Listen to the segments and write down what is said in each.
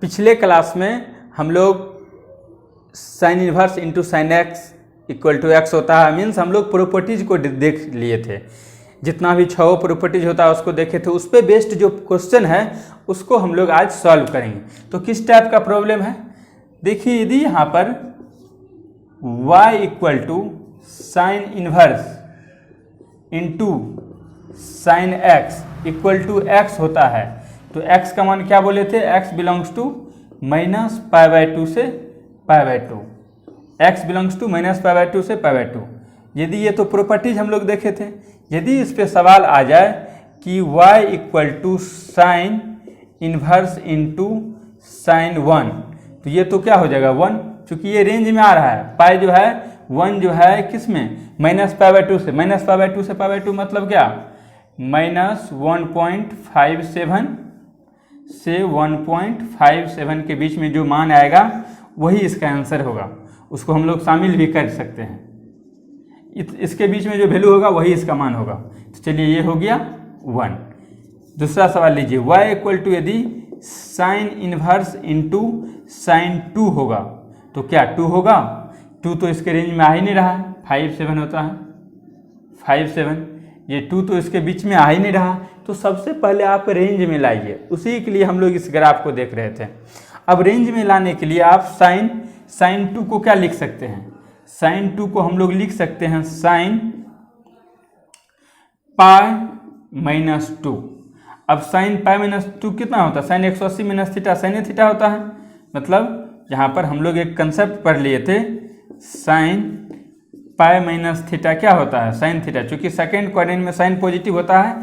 पिछले क्लास में हम लोग sine inverse into sine x equal to x होता है, मीन्स हम लोग प्रॉपर्टीज को देख लिए थे। जितना भी 6 प्रॉपर्टीज होता है उसको देखे थे। उस पर बेस्ड जो क्वेश्चन है उसको हम लोग आज सॉल्व करेंगे। तो किस टाइप का प्रॉब्लम है, देखिए यदि यहाँ पर y equal to sine inverse into sine x equal to x होता है, तो x का मान क्या बोले थे, x belongs to minus pi by 2 से pi by 2, x belongs to minus pi by 2 से पाई बाई 2। यदि ये तो प्रॉपर्टीज हम लोग देखे थे। यदि इस पे सवाल आ जाए कि y equal to sine inverse into sine 1, तो ये तो क्या हो जाएगा 1, चूंकि ये रेंज में आ रहा है। पाई जो है 1 जो है किस में, माइनस पाई बाई 2 से, माइनस पाई बाई 2 से पाई बाई 2 मतलब क्या, माइनस 1.57 से 1.57 के बीच में जो मान आएगा वही इसका आंसर होगा। उसको हम लोग शामिल भी कर सकते हैं। इसके बीच में जो वैल्यू होगा वही इसका मान होगा। तो चलिए ये हो गया 1। दूसरा सवाल लीजिए, y इक्वल टू यदि साइन इन्वर्स इंटू साइन 2 होगा तो क्या 2 होगा, 2 तो इसके रेंज में आ ही नहीं रहा है, 5 7 होता है 5 7, ये 2 तो इसके बीच में आ ही नहीं रहा। तो सबसे पहले आप रेंज में लाइए, उसी के लिए हम लोग इस ग्राफ को देख रहे थे। अब रेंज में लाने के लिए आप साइन 2 को क्या लिख सकते हैं, साइन 2 को हम लोग लिख सकते हैं साइन पाई माइनस 2। अब साइन पाई माइनस 2 कितना होता है, sine 180 minus theta sine theta होता है। मतलब यहाँ पर हम लोग एक कंसेप्ट पढ़ लिए थे, साइन पाई माइनस थीटा क्या होता है, साइन थीटा। चूंकि सेकेंड क्वाड्रेंट में साइन पॉजिटिव होता है।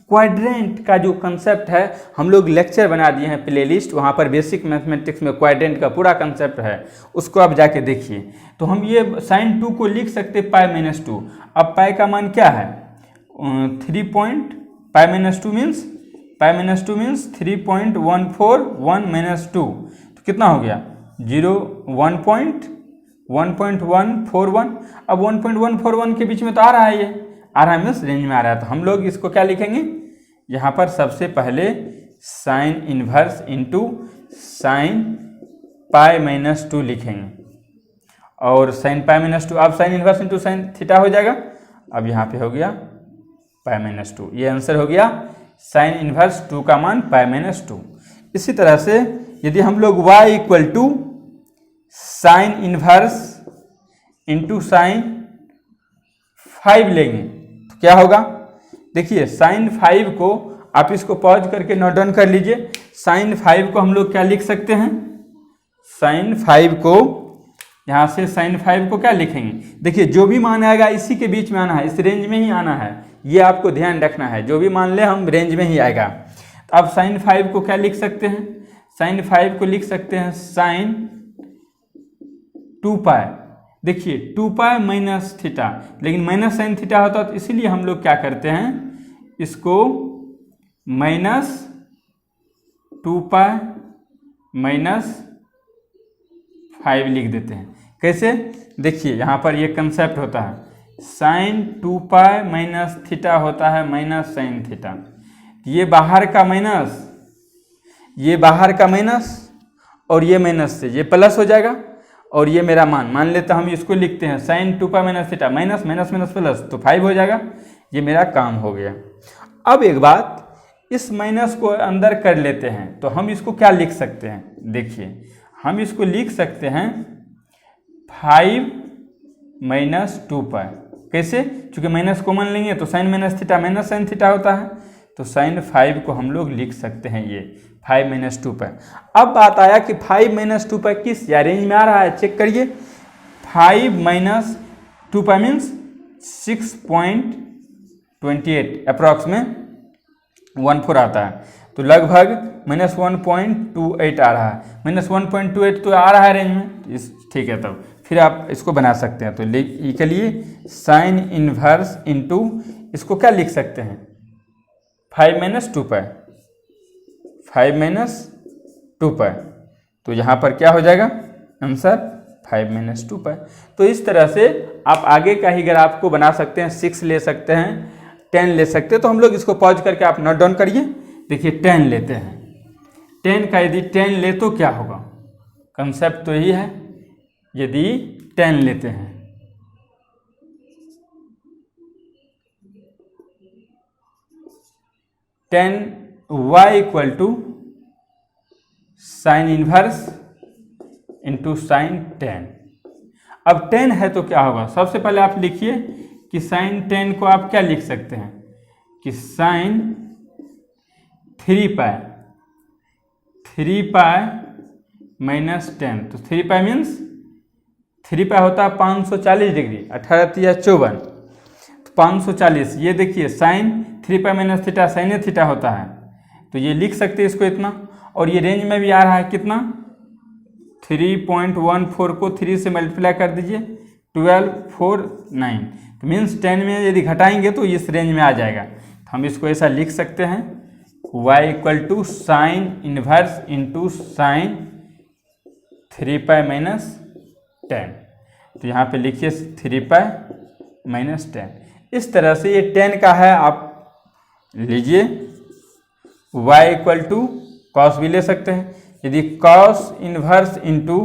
क्वाड्रेंट का जो कंसेप्ट है हम लोग लेक्चर बना दिए हैं प्लेलिस्ट, वहाँ पर बेसिक मैथमेटिक्स में क्वाड्रेंट का पूरा कंसेप्ट है, उसको आप जाके देखिए। तो हम ये साइन 2 को लिख सकते पाई माइनस 2। अब पाई का मान क्या है 3 point, pi minus 2 means 3.141 minus 2, तो कितना हो गया 1.141। अब 1.141 के बीच में तो आ रहा है, ये आ रहा है मीन्स रेंज में आ रहा है। तो हम लोग इसको क्या लिखेंगे, यहाँ पर सबसे पहले sign inverse into sine pi minus 2 लिखेंगे, और साइन पाई माइनस 2, अब sign inverse into sine theta हो जाएगा। अब यहाँ पे हो गया पाई माइनस 2, ये आंसर हो गया साइन इन्वर्स 2 का मान पाई माइनस 2। इसी तरह से यदि हम लोग y equal to sine inverse into sine 5 लेंगे तो क्या होगा, देखिए साइन 5 को आप इसको पॉज करके नोट डाउन कर लीजिए। साइन 5 को हम लोग क्या लिख सकते हैं, साइन 5 को यहाँ से साइन 5 को क्या लिखेंगे, देखिए जो भी मान आएगा इसी के बीच में आना है, इस रेंज में ही आना है, ये आपको ध्यान रखना है। जो भी मान ले हम रेंज में ही आएगा। तो अब साइन 5 को क्या लिख सकते हैं, साइन 5 को लिख सकते हैं साइन 2 पाई। देखिए 2 पाई माइनस थीटा, लेकिन माइनस साइन थीटा होता तो इसीलिए हम लोग क्या करते हैं, इसको माइनस 2 पाई माइनस 5 लिख देते हैं। कैसे, देखिए यहाँ पर ये कंसेप्ट होता है, साइन 2 पाई माइनस थीटा होता है माइनस साइन थीटा। ये बाहर का माइनस, ये बाहर का माइनस, और ये माइनस से ये प्लस हो जाएगा, और ये मेरा मान लेते हम इसको लिखते हैं sine 2 pi minus theta, minus minus minus plus, तो 5 हो जाएगा। ये मेरा काम हो गया। अब एक बात, इस माइनस को अंदर कर लेते हैं, तो हम इसको क्या लिख सकते हैं, देखिए हम इसको लिख सकते हैं 5 माइनस 2 पाई। कैसे, चूंकि माइनस कॉमन लेंगे तो sine minus theta minus sine theta होता है, तो साइन 5 को हम लोग लिख सकते हैं ये 5 माइनस 2 पाई। अब बात आया कि 5 माइनस 2 पाई किस या रेंज में आ रहा है, चेक करिए। 5 माइनस 2 पाई मीन्स 6.28 अप्रॉक्स में 14 आता है, तो लगभग माइनस 1.28 आ रहा है। माइनस 1.28 तो आ रहा है रेंज में, ठीक है। तब फिर आप इसको बना सकते हैं। तो के लिए साइन इन्वर्स इंटू इसको क्या लिख सकते हैं 5 माइनस 2 पाई, 5 माइनस 2 पाई, तो यहाँ पर क्या हो जाएगा आंसर 5 माइनस 2 पाई। तो इस तरह से आप आगे का ही ग्राफ को बना सकते हैं, 6 ले सकते हैं, 10 ले सकते हैं। तो हम लोग इसको पॉज करके आप नोट डाउन करिए। देखिए 10 लेते हैं, 10 का यदि 10 ले तो क्या होगा, कंसेप्ट तो यही है, यदि 10 लेते हैं 10y equal to sine inverse into sine 10। अब 10 है तो क्या होगा, सबसे पहले आप लिखिए कि साइन 10 को आप क्या लिख सकते हैं कि साइन 3 पाई माइनस 10। तो 3 पाई मीन्स 3 पाई होता है 540 डिग्री, 18 या 54, तो 540। ये देखिए sine 3 pi minus theta sine theta होता है, तो ये लिख सकते हैं इसको इतना। और ये रेंज में भी आ रहा है कितना, 3.14 को 3 से मल्टीप्लाई कर दीजिए, 1249। तो मीन्स 10 में यदि घटाएंगे तो इस रेंज में आ जाएगा। तो हम इसको ऐसा लिख सकते हैं y equal to sine inverse into sine 3 pi minus 10। तो यहाँ पे लिखिए 3 पाई माइनस 10। इस तरह से ये 10 का है, आप लीजिए y इक्वल टू कॉस भी ले सकते हैं। यदि कॉस इनवर्स इंटू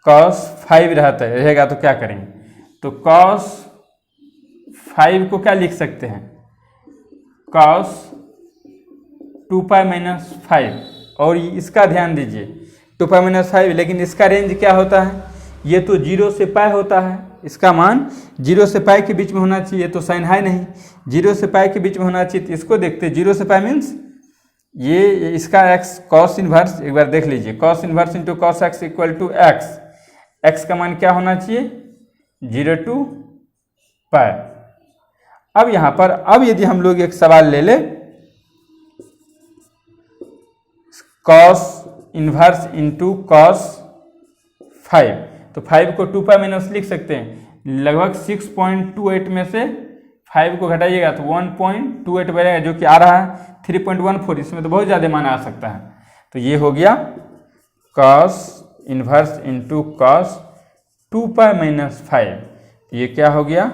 कॉस 5 रहेगा तो क्या करेंगे, तो कॉस 5 को क्या लिख सकते हैं, कॉस 2 पाई माइनस 5। और इसका ध्यान दीजिए 2 पाई माइनस 5, लेकिन इसका रेंज क्या होता है, ये तो 0 से पाई होता है, इसका मान 0 से पाई के बीच में होना चाहिए, तो साइन है नहीं, 0 से पाई के बीच में होना चाहिए। तो इसको देखते हैं 0 से पाई मीन्स ये इसका x कॉस इनवर्स, एक बार देख लीजिए, cos inverse into cos x equal to x. X का मान क्या होना चाहिए, 0 to पाई। अब यहाँ पर अब यदि हम लोग एक सवाल ले ले, कॉस इनवर्स इंटू कॉस 5, तो 5 को 2 पाई माइनस लिख सकते हैं, लगभग 6.28 में से 5 को घटाइएगा तो 1.28 बढ़ेगा, जो कि आ रहा है 3.14। इसमें तो बहुत ज़्यादा मान आ सकता है। तो ये हो गया cos inverse into cos 2 pi minus 5। ये क्या हो गया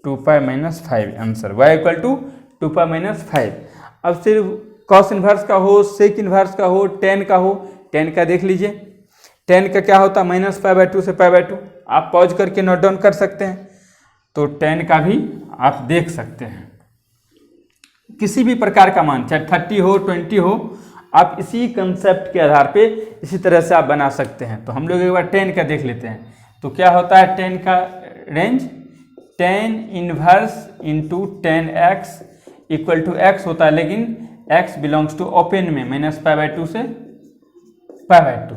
2 pi minus 5 answer, y equal to 2 pi minus 5। अब सिर्फ कॉस इनवर्स का हो, सेक इनवर्स का हो, 10 का हो, 10 का देख लीजिए, 10 का क्या होता है -π/2 से π/2। आप पॉज करके नोट डाउन कर सकते हैं, तो 10 का भी आप देख सकते हैं। किसी भी प्रकार का मान, चाहे 30 हो 20 हो, आप इसी कंसेप्ट के आधार पे इसी तरह से आप बना सकते हैं। तो हम लोग एक बार 10 का देख लेते हैं। तो क्या होता है 10 का range, 10 inverse into 10x equal to x होता है, लेकिन x बिलोंग्स टू ओपन में -π/2 से π/2।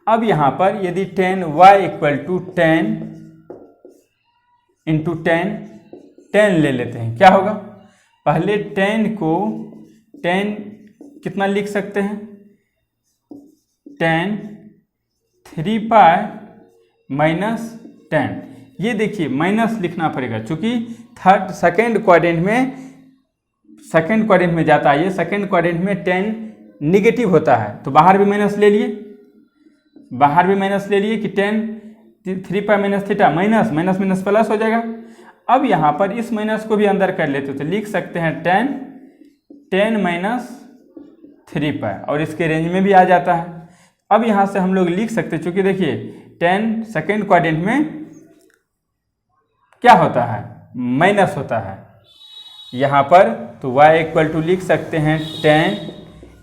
अब यहाँ पर यदि 10y इक्वल टू 10 इंटू 10 ले लेते हैं, क्या होगा, पहले 10 को 10 कितना लिख सकते हैं, 10 3 पाई माइनस 10। ये देखिए माइनस लिखना पड़ेगा, चूंकि सेकेंड क्वाड्रेंट में जाता है। ये सेकेंड क्वाड्रेंट में 10 निगेटिव होता है, तो बाहर भी माइनस ले लिए, कि 10 3 pi minus theta minus minus plus हो जाएगा। अब यहाँ पर इस माइनस को भी अंदर कर लेते तो लिख सकते हैं 10 माइनस 3 पाई, और इसके रेंज में भी आ जाता है। अब यहाँ से हम लोग लिख सकते हैं, चूंकि देखिए 10 सेकेंड क्वाड्रेंट में क्या होता है, माइनस होता है यहाँ पर, तो y इक्वल टू लिख सकते हैं 10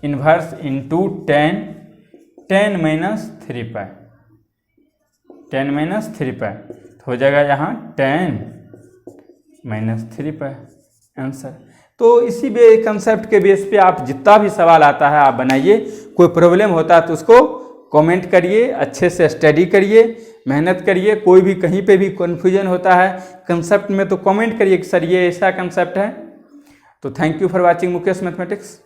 इनवर्स इंटू 10 माइनस 3 पाई, 10 माइनस 3 पाई, तो हो जाएगा यहाँ 10 माइनस 3 पाई आंसर। तो इसी कंसेप्ट के बेस पे आप जितना भी सवाल आता है आप बनाइए। कोई प्रॉब्लम होता है तो उसको कमेंट करिए, अच्छे से स्टडी करिए, मेहनत करिए। कोई भी कहीं पे भी कन्फ्यूजन होता है कंसेप्ट में तो कमेंट करिए कि सर ये ऐसा कंसेप्ट है। तो thank you for watching Mukesh mathematics.